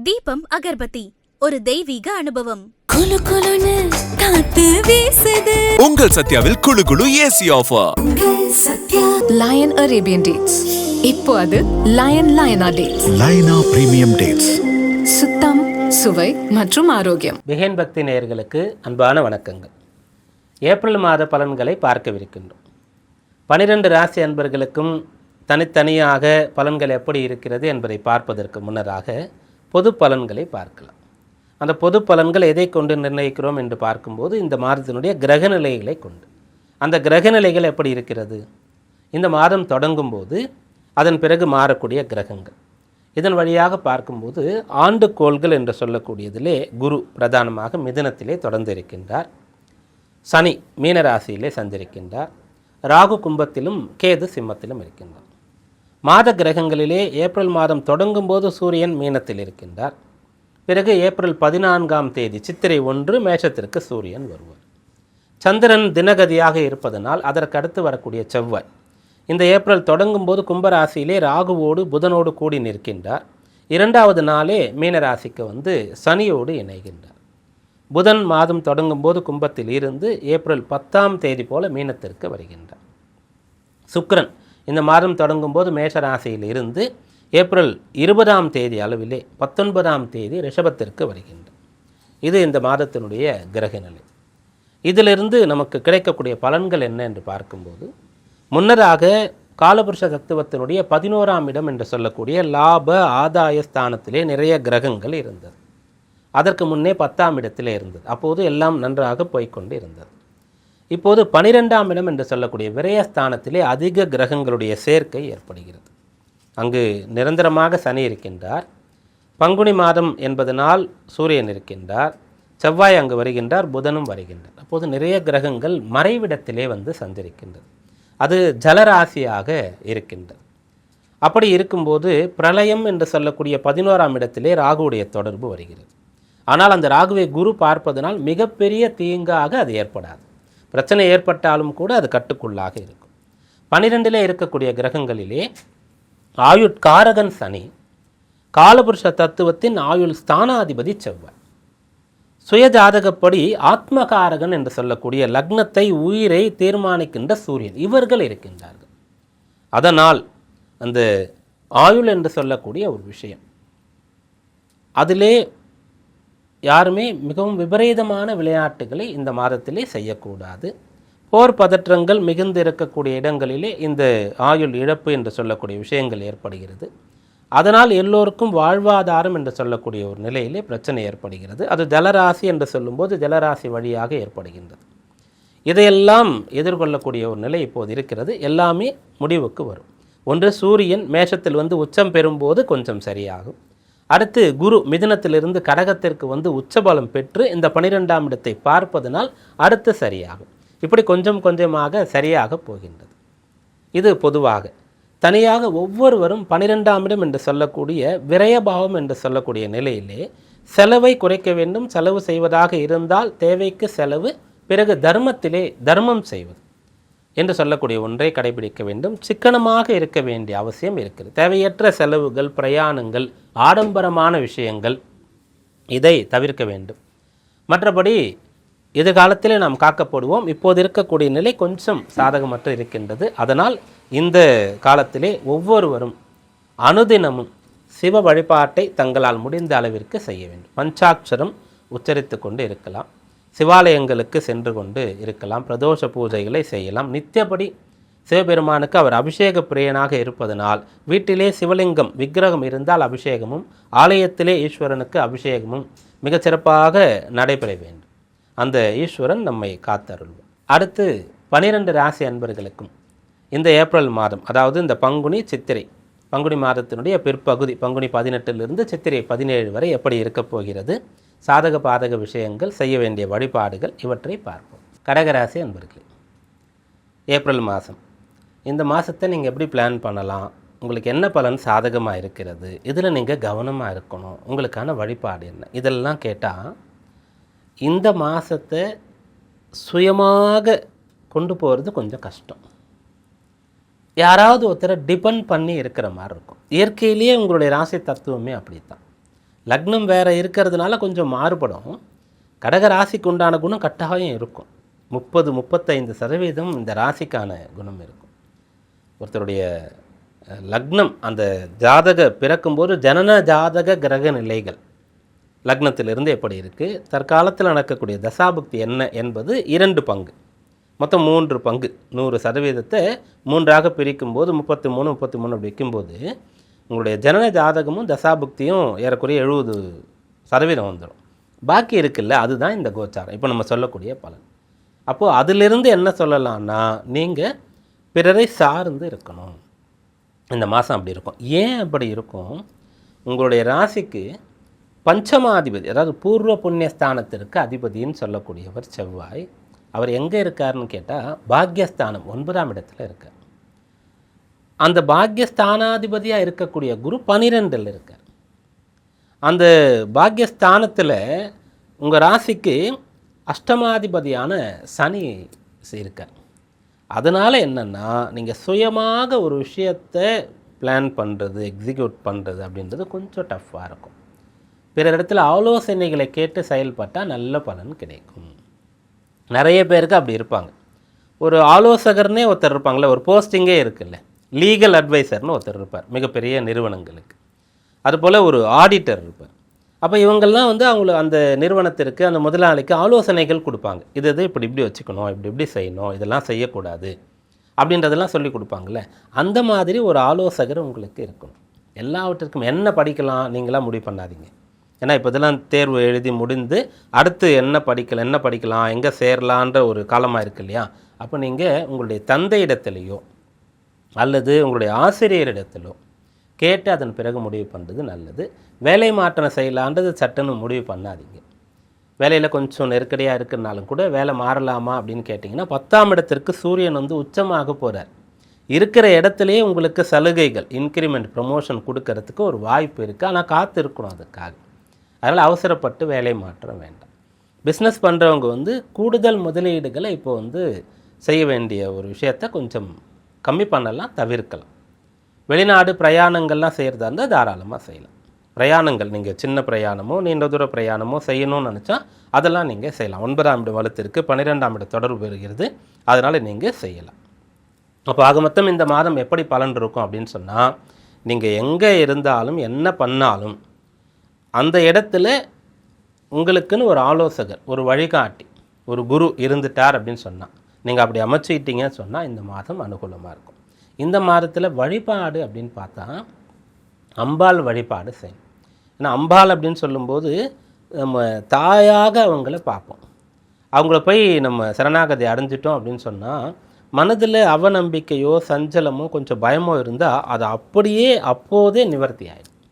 தீபம் அகர்பத்தி ஒரு தெய்வீக அனுபவம். குளு குளுன்னு காத்து வீசுது. உங்கள் சத்யாவில் குளு குளு AC offer. Lion Arabian dates. இப்போ அது லயனா டேட்ஸ். லயனா பிரீமியம் டேட்ஸ். சுத்தம், சுவை மற்றும் ஆரோக்கியம். பிகேன் பக்தி நேயர்களுக்கு அன்பான வணக்கங்கள். ஏப்ரல் மாத பலன்களை பார்க்கவிருக்கின்றோம். 12 ராசி அன்பர்களுக்கும் தனித்தனியாக பலன்கள் எப்படி இருக்கிறது என்பதை பார்ப்பதற்கு முன்னராக பொது பலன்களை பார்க்கலாம். அந்த பொது பலன்கள் எதை கொண்டு நிர்ணயிக்கிறோம் என்று பார்க்கும்போது இந்த மாதத்தினுடைய கிரகநிலைகளை கொண்டு. அந்த கிரகநிலைகள் எப்படி இருக்கிறது, இந்த மாதம் தொடங்கும் போது அதன் பிறகு மாறக்கூடிய கிரகங்கள், இதன் வழியாக பார்க்கும்போது ஆண்டுகோள்கள் என்று சொல்லக்கூடியதிலே குரு பிரதானமாக மிதுனத்திலே தொடர்ந்து இருக்கின்றார். சனி மீனராசியிலே சஞ்சரிக்கின்றார். ராகு கும்பத்திலும் கேது சிம்மத்திலும் இருக்கின்றார். மாத கிரகங்களிலே ஏப்ரல் மாதம் தொடங்கும் போது சூரியன் மீனத்தில் இருக்கின்றார். பிறகு ஏப்ரல் 14ஆம் தேதி சித்திரை 1 மேஷத்திற்கு சூரியன் வருவார். சந்திரன் தினகதியாக இருப்பதனால் அதற்கு அடுத்து வரக்கூடிய செவ்வாய் இந்த ஏப்ரல் தொடங்கும் போது கும்பராசியிலே ராகுவோடு புதனோடு கூடி நிற்கின்றார். 2வது நாளே மீனராசிக்கு சனியோடு இணைகின்றார். புதன் மாதம் தொடங்கும் போது கும்பத்தில் இருந்து ஏப்ரல் 10ஆம் தேதி போல மீனத்திற்கு வருகின்றார். சுக்கிரன் இந்த மாதம் தொடங்கும் போது மேஷராசியில் இருந்து ஏப்ரல் 20ஆம் தேதி அளவிலே 19ஆம் தேதி ரிஷபத்திற்கு வருகின்றார். இது இந்த மாதத்தினுடைய கிரகநிலை. இதிலிருந்து நமக்கு கிடைக்கக்கூடிய பலன்கள் என்ன என்று பார்க்கும்போது, முன்னதாக காலபுருஷ தத்துவத்தினுடைய 11ஆம் இடம் என்று சொல்லக்கூடிய லாப ஆதாய ஸ்தானத்திலே நிறைய கிரகங்கள் இருந்தது. அதற்கு முன்னே 10ஆம் இடத்திலே இருந்தது. அப்போது எல்லாம் நன்றாக போய்கொண்டு இருந்தது. இப்போது 12ஆம் இடம் என்று சொல்லக்கூடிய விரயஸ்தானத்திலே அதிக கிரகங்களுடைய சேர்க்கை ஏற்படுகிறது. அங்கு நிரந்தரமாக சனி இருக்கின்றார். பங்குனி மாதம் என்பதனால் சூரியன் இருக்கின்றார். செவ்வாய் அங்கு வருகின்றார். புதனும் வருகின்றார். அப்போது நிறைய கிரகங்கள் மறைவிடத்திலே சஞ்சரிக்கின்றது. அது ஜலராசியாக இருக்கின்றது. அப்படி இருக்கும்போது பிரளயம் என்று சொல்லக்கூடிய 11ஆம் இடத்திலே ராகுவுடைய தொடர்பு வருகிறது. ஆனால் அந்த ராகுவை குரு பார்ப்பதனால் மிகப்பெரிய தீங்காக அது ஏற்படாது. பிரச்சனை ஏற்பட்டாலும் கூட அது கட்டுக்குள்ளாக இருக்கும். 12லே இருக்கக்கூடிய கிரகங்களிலே ஆயுட்காரகன் சனி, காலபுருஷ தத்துவத்தின் ஆயுள் ஸ்தானாதிபதி செவ்வாய், சுயஜாதகப்படி ஆத்மகாரகன் என்று சொல்லக்கூடிய லக்னத்தை உயிரை தீர்மானிக்கின்ற சூரியன், இவர்கள் இருக்கின்றார்கள். அதனால் அந்த ஆயுள் என்று சொல்லக்கூடிய ஒரு விஷயம், அதிலே யாருமே மிகவும் விபரீதமான விளையாட்டுகளை இந்த மாதத்திலே செய்யக்கூடாது. போர் பதற்றங்கள் மிகுந்து இருக்கக்கூடிய இடங்களிலே இந்த ஆயுள் இழப்பு என்று சொல்லக்கூடிய விஷயங்கள் ஏற்படுகிறது. அதனால் எல்லோருக்கும் வாழ்வாதாரம் என்று சொல்லக்கூடிய ஒரு நிலையிலே பிரச்சனை ஏற்படுகிறது. அது ஜலராசி என்று சொல்லும்போது ஜலராசி வழியாக ஏற்படுகின்றது. இதையெல்லாம் எதிர்கொள்ளக்கூடிய ஒரு நிலை இப்போது இருக்கிறது. எல்லாமே முடிவுக்கு வரும். ஒன்று, சூரியன் மேஷத்தில் உச்சம் பெறும்போது கொஞ்சம் சரியாகும். அடுத்து குரு மிதுனத்திலிருந்து கடகத்திற்கு உச்சபலம் பெற்று இந்த 12ஆம் இடத்தை பார்ப்பதனால் அடுத்து சரியாகும். இப்படி கொஞ்சம் கொஞ்சமாக சரியாக போகின்றது. இது பொதுவாக. தனியாக ஒவ்வொருவரும் 12ஆம் இடம் என்று சொல்லக்கூடிய விரயபாவம் என்று சொல்லக்கூடிய நிலையிலே செலவை குறைக்க வேண்டும். செலவு செய்வதாக இருந்தால் தேவைக்கு செலவு, பிறகு தர்மத்திலே தர்மம் செய்வது என்று சொல்லக்கூடிய ஒன்றை கடைபிடிக்க வேண்டும். சிக்கனமாக இருக்க வேண்டிய அவசியம் இருக்கிறது. தேவையற்ற செலவுகள், பிரயாணங்கள், ஆடம்பரமான விஷயங்கள், இதை தவிர்க்க வேண்டும். மற்றபடி எதிர்காலத்திலே நாம் காக்கப்படுவோம். இப்போது இருக்கக்கூடிய நிலை கொஞ்சம் சாதகமற்று இருக்கின்றது. அதனால் இந்த காலத்திலே ஒவ்வொருவரும் அனுதினமும் சிவ வழிபாட்டை தங்களால் முடிந்த அளவிற்கு செய்ய வேண்டும். பஞ்சாட்சரம் உச்சரித்து கொண்டு இருக்கலாம். சிவாலயங்களுக்கு சென்று கொண்டு இருக்கலாம். பிரதோஷ பூஜைகளை செய்யலாம். நித்தியப்படி சிவபெருமானுக்கு அவர் அபிஷேக பிரியனாக இருப்பதனால் வீட்டிலே சிவலிங்கம் விக்கிரகம் இருந்தால் அபிஷேகமும், ஆலயத்திலே ஈஸ்வரனுக்கு அபிஷேகமும் மிகச்சிறப்பாக நடைபெற வேண்டும். அந்த ஈஸ்வரன் நம்மை காத்தருள்வார். அடுத்து 12 ராசி அன்பர்களுக்கும் இந்த ஏப்ரல் மாதம், அதாவது இந்த பங்குனி சித்திரை, பங்குனி மாதத்தினுடைய பிற்பகுதி பங்குனி 18லிருந்து சித்திரை 17 வரை எப்படி இருக்கப் போகிறது, சாதக பாதக விஷயங்கள், செய்ய வேண்டிய வழிபாடுகள், இவற்றை பார்ப்போம். கடகராசி அன்பர்களே, ஏப்ரல் மாதம், இந்த மாதத்தை நீங்கள் எப்படி பிளான் பண்ணலாம், உங்களுக்கு என்ன பலன் சாதகமாக இருக்கிறது, இதில் நீங்கள் கவனமாக இருக்கணும், உங்களுக்கான வழிபாடு என்ன, இதெல்லாம் கேட்டால் இந்த மாதத்தை சுயமாக கொண்டு போகிறது கொஞ்சம் கஷ்டம். யாராவது ஒருத்தரை டிபெண்ட் பண்ணி இருக்கிற மாதிரி இருக்கும். இயற்கையிலேயே உங்களுடைய ராசி தத்துவமே அப்படி தான். லக்னம் வேறு இருக்கிறதுனால கொஞ்சம் மாறுபடும். கடக ராசிக்கு உண்டான குணம் கட்டாயம் இருக்கும். 30-35% இந்த ராசிக்கான குணம் இருக்கும். ஒருத்தருடைய லக்னம் அந்த ஜாதக பிறக்கும்போது ஜனன ஜாதக கிரக நிலைகள் லக்னத்திலிருந்து எப்படி இருக்குது, தற்காலத்தில் நடக்கக்கூடிய தசாபுக்தி என்ன என்பது 2 பங்கு, மொத்தம் 3 பங்கு. 100% 3ஆக பிரிக்கும்போது 33 அப்படி வைக்கும்போது உங்களுடைய ஜனன ஜாதகமும் தசாபுக்தியும் ஏறக்குறைய 70% வந்துடும். பாக்கி இருக்குல்ல, அதுதான் இந்த கோச்சாரம் இப்போ நம்ம சொல்லக்கூடிய பலன். அப்போது அதிலிருந்து என்ன சொல்லலாம்னா, நீங்கள் பிறரை சார்ந்து இருக்கணும். இந்த மாதம் அப்படி இருக்கும். ஏன் அப்படி இருக்கும்? உங்களுடைய ராசிக்கு பஞ்சமாதிபதி, அதாவது பூர்வ புண்ணியஸ்தானத்திற்கு அதிபதின்னு சொல்லக்கூடியவர் செவ்வாய். அவர் எங்கே இருக்காருன்னு கேட்டால் பாக்யஸ்தானம் 9ஆம் இடத்துல இருக்கார். அந்த பாக்யஸ்தானாதிபதியாக இருக்கக்கூடிய குரு 12இல் இருக்கார். அந்த பாக்யஸ்தானத்தில் உங்கள் ராசிக்கு அஷ்டமாதிபதியான சனி இருக்கார். அதனால் என்னென்னா, நீங்கள் சுயமாக ஒரு விஷயத்தை பிளான் பண்ணுறது, எக்ஸிக்யூட் பண்ணுறது அப்படின்றது கொஞ்சம் டஃப்பாக இருக்கும். பிறர் இடத்துல ஆலோசனைகளை கேட்டு செயல்பட்டால் நல்ல பலன் கிடைக்கும். நிறைய பேருக்கு அப்படி இருப்பாங்க. ஒரு ஆலோசகர்னே ஒருத்தர் இருப்பாங்களே, ஒரு போஸ்டிங்கே இருக்குல்ல, லீகல் அட்வைசர்னு ஒருத்தர் இருப்பார் மிகப்பெரிய நிறுவனங்களுக்கு. அதுபோல் ஒரு ஆடிட்டர் இருப்பார். அப்போ இவங்கள்லாம் அவங்கள அந்த நிறுவனத்திற்கு, அந்த முதலாளிக்கு ஆலோசனைகள் கொடுப்பாங்க. இது இப்படி வச்சுக்கணும், இப்படி செய்யணும், இதெல்லாம் செய்யக்கூடாது அப்படின்றதெல்லாம் சொல்லி கொடுப்பாங்கள்ல. அந்த மாதிரி ஒரு ஆலோசகர் உங்களுக்கு இருக்கணும். எல்லாவற்றிற்கும் என்ன படிக்கலாம் நீங்களாம் முடிவு பண்ணாதீங்க. ஏன்னா இப்போ இதெல்லாம் தேர்வு எழுதி முடிந்து அடுத்து என்ன படிக்கலாம், எங்கே சேரலான்ற ஒரு காலமாக இருக்கு இல்லையா. அப்போ நீங்கள் உங்களுடைய தந்தையிடத்துலையோ அல்லது உங்களுடைய ஆசிரியரிடத்திலோ கேட்டு அதன் பிறகு முடிவு பண்ணுறது நல்லது. வேலை மாற்றம் செய்யலான்றது சட்டுன்னு முடிவு பண்ணாதீங்க. வேலையில் கொஞ்சம் நெருக்கடியாக இருக்குனாலும் கூட வேலை மாறலாமா அப்படின்னு கேட்டிங்கன்னா, 10ஆம் இடத்திற்கு சூரியன் உச்சமாக போகிறார். இருக்கிற இடத்துலையே உங்களுக்கு சலுகைகள், இன்க்ரிமெண்ட், ப்ரமோஷன் கொடுக்கறதுக்கு ஒரு வாய்ப்பு இருக்குது. ஆனால் காத்து இருக்கணும் அதுக்காக. அதனால் அவசரப்பட்டு வேலை மாற்றம் வேண்டாம். பிஸ்னஸ் பண்ணுறவங்க கூடுதல் முதலீடுகளை இப்போ செய்ய வேண்டிய ஒரு விஷயத்தை கொஞ்சம் கம்மி பண்ணலாம், தவிர்க்கலாம். வெளிநாடு பிரயாணங்கள்லாம் செய்கிறதா இருந்தால் தாராளமாக செய்யலாம். பிரயாணங்கள் நீங்கள் சின்ன பிரயாணமோ நீண்ட தூர பிரயாணமோ செய்யணும்னு நினச்சா அதெல்லாம் நீங்கள் செய்யலாம். 9ஆம் இடம் வலுத்திற்கு 12ஆம் இடம் தொடர்பு பெறுகிறது, அதனால் நீங்கள் செய்யலாம். அப்போ ஆக மொத்தம் இந்த மாதம் எப்படி பலன் இருக்கும் அப்படின்னு சொன்னால், நீங்கள் எங்கே இருந்தாலும் என்ன பண்ணாலும் அந்த இடத்துல உங்களுக்குன்னு ஒரு ஆலோசகர், ஒரு வழிகாட்டி, ஒரு குரு இருந்துட்டார் அப்படின்னு சொன்னால், நீங்கள் அப்படி அமைச்சிக்கிட்டீங்கன்னு சொன்னால் இந்த மாதம் அனுகூலமாக இருக்கும். இந்த மாதத்தில் வழிபாடு அப்படின்னு பார்த்தா அம்பாள் வழிபாடு செய்யணும். ஏன்னா அம்பாள் அப்படின்னு சொல்லும்போது நம்ம தாயாக அவங்கள பார்ப்போம். அவங்கள போய் நம்ம சரணாகதி அடைஞ்சிட்டோம் அப்படின்னு சொன்னால், மனதில் அவநம்பிக்கையோ சஞ்சலமோ கொஞ்சம் பயமோ இருந்தால் அது அப்படியே அப்போதே நிவர்த்தி ஆகிடும்.